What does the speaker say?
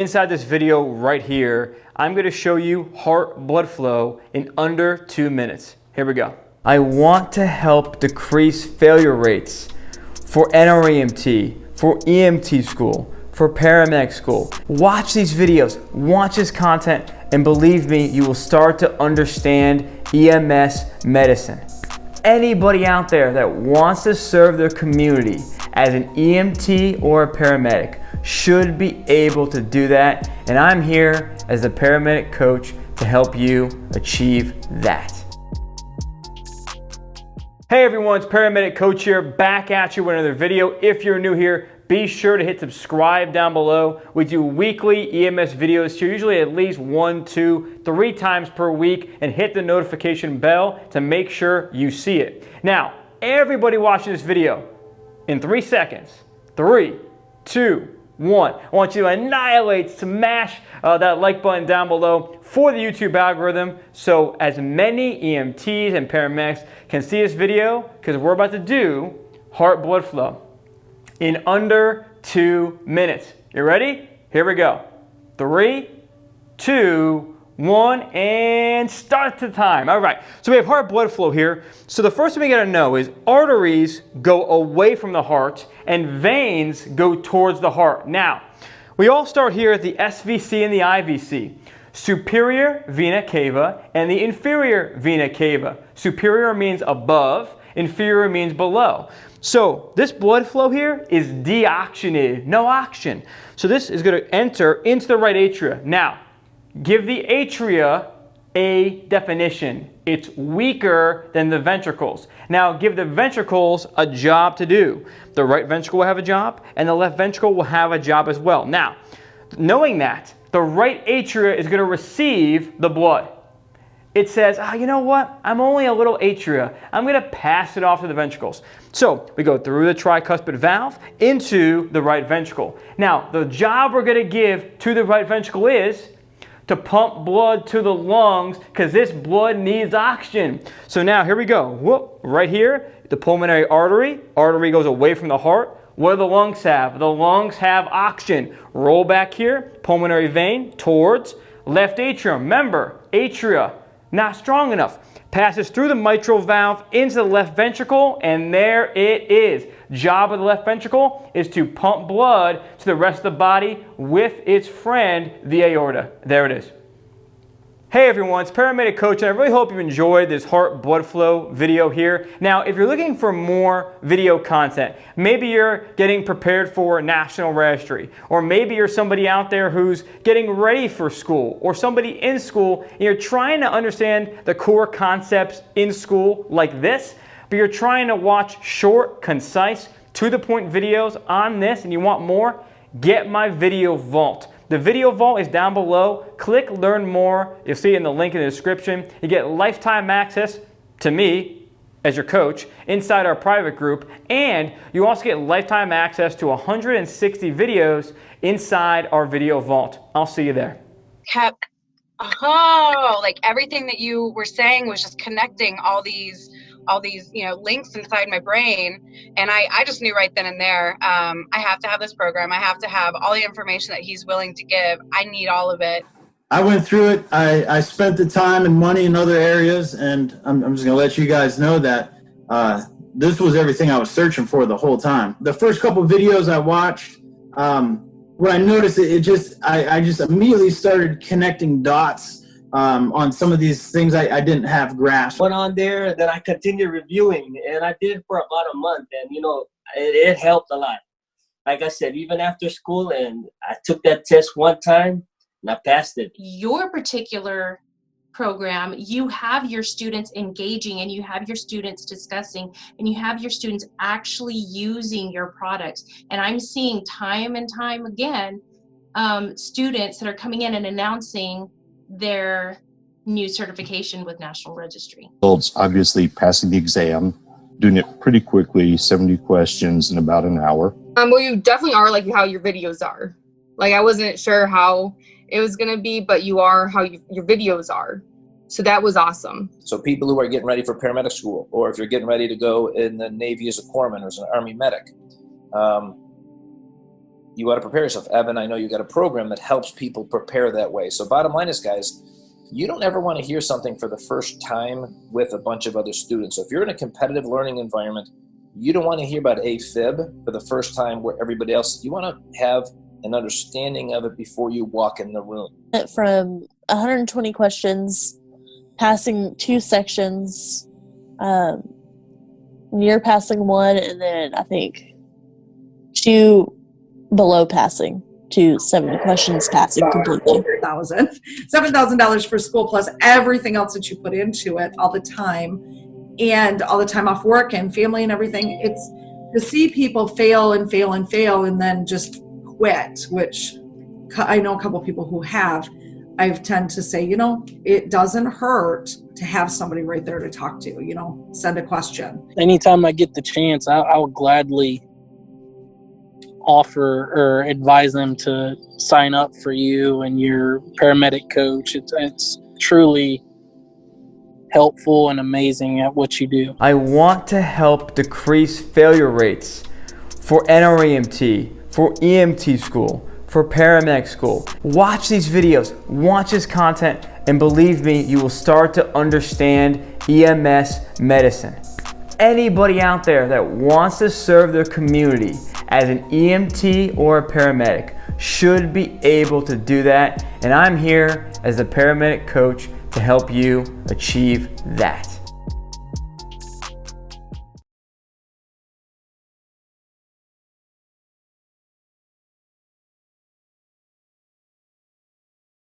Inside this video right here, I'm going to show you heart blood flow in under 2 minutes. Here we go. I want to help decrease failure rates for NREMT, for EMT school, for paramedic school. Watch these videos, watch this content, and believe me, you will start to understand EMS medicine. Anybody out there that wants to serve their community as an EMT or a paramedic should be able to do that, and I'm here as the paramedic coach to help you achieve that. Hey everyone, it's Paramedic Coach here, back at you with another video. If you're new here, be sure to hit subscribe down below. We do weekly EMS videos here, usually at least 1, 2, 3 times per week, and hit the notification bell to make sure you see it. Now, everybody watching this video, in 3 seconds, 3, 2, 1. I want you to annihilate, smash that like button down below for the YouTube algorithm so as many EMTs and paramedics can see this video, because we're about to do heart blood flow in under 2 minutes. You ready? Here we go. 3, 2, 1, and start the time. All right, so we have heart blood flow here. So the first thing we gotta know is arteries go away from the heart and veins go towards the heart. Now, we all start here at the SVC and the IVC. Superior vena cava and the inferior vena cava. Superior means above, inferior means below. So this blood flow here is deoxygenated, no oxygen. So this is gonna enter into the right atria. Now, give the atria a definition. It's weaker than the ventricles. Now give the ventricles a job to do. The right ventricle will have a job and the left ventricle will have a job as well. Now, knowing that, the right atria is going to receive the blood. It says, you know what? I'm only a little atria. I'm going to pass it off to the ventricles. So we go through the tricuspid valve into the right ventricle. Now, the job we're going to give to the right ventricle is to pump blood to the lungs, because this blood needs oxygen. So now here we go. Whoop, right here, the pulmonary artery. Artery goes away from the heart. What do the lungs have? The lungs have oxygen. Roll back here, pulmonary vein towards left atrium. Remember, atria, not strong enough. Passes through the mitral valve into the left ventricle, and there it is. Job of the left ventricle is to pump blood to the rest of the body with its friend, the aorta. There it is. Hey everyone, it's Paramedic Coach, and I really hope you enjoyed this heart blood flow video here. Now, if you're looking for more video content, maybe you're getting prepared for National Registry, or maybe you're somebody out there who's getting ready for school, or somebody in school, and you're trying to understand the core concepts in school like this, but you're trying to watch short, concise, to-the-point videos on this, and you want more, get my video vault. The video vault is down below. Click Learn More. You'll see it in the link in the description. You get lifetime access to me as your coach inside our private group, and you also get lifetime access to 160 videos inside our video vault. I'll see you there. Like everything that you were saying was just connecting all these links inside my brain, and I just knew right then and there, I have to have this program. I have to have all the information that he's willing to give. I need all of it. I went through it. I spent the time and money in other areas, and I'm just going to let you guys know that this was everything I was searching for the whole time. The first couple of videos I watched, what I noticed, I just immediately started connecting dots on some of these things I didn't have grasp. Went on there, then I continued reviewing, and I did it for about a month, and it helped a lot. Like I said, even after school, and I took that test one time and I passed it. Your particular program, you have your students engaging, and you have your students discussing, and you have your students actually using your products. And I'm seeing time and time again students that are coming in and announcing their new certification with National Registry. Results, obviously passing the exam, doing it pretty quickly, 70 questions in about an hour. Well, you definitely are like how your videos are. Like, I wasn't sure how it was going to be, but you are how your videos are. So that was awesome. So people who are getting ready for paramedic school, or if you're getting ready to go in the Navy as a corpsman or as an Army medic, you got to prepare yourself. Evan, I know you got a program that helps people prepare that way. So bottom line is, guys, you don't ever want to hear something for the first time with a bunch of other students. So if you're in a competitive learning environment, you don't want to hear about AFib for the first time where everybody else, you want to have an understanding of it before you walk in the room. From 120 questions, passing 2 sections, near passing 1, and then I think 2 below passing to 70 questions passing completely. $7,000 for school plus everything else that you put into it all the time, and all the time off work and family and everything. It's to see people fail and fail and fail and then just quit, which I know a couple of people who have. I tend to say, you know, it doesn't hurt to have somebody right there to talk to, you know, send a question. Anytime I get the chance, I would gladly offer or advise them to sign up for you and your paramedic coach. It's truly helpful and amazing at what you do. I want to help decrease failure rates for NREMT, for EMT school, for paramedic school. Watch these videos, watch this content, and believe me, you will start to understand EMS medicine. Anybody out there that wants to serve their community as an EMT or a paramedic should be able to do that, and I'm here as the paramedic coach to help you achieve that.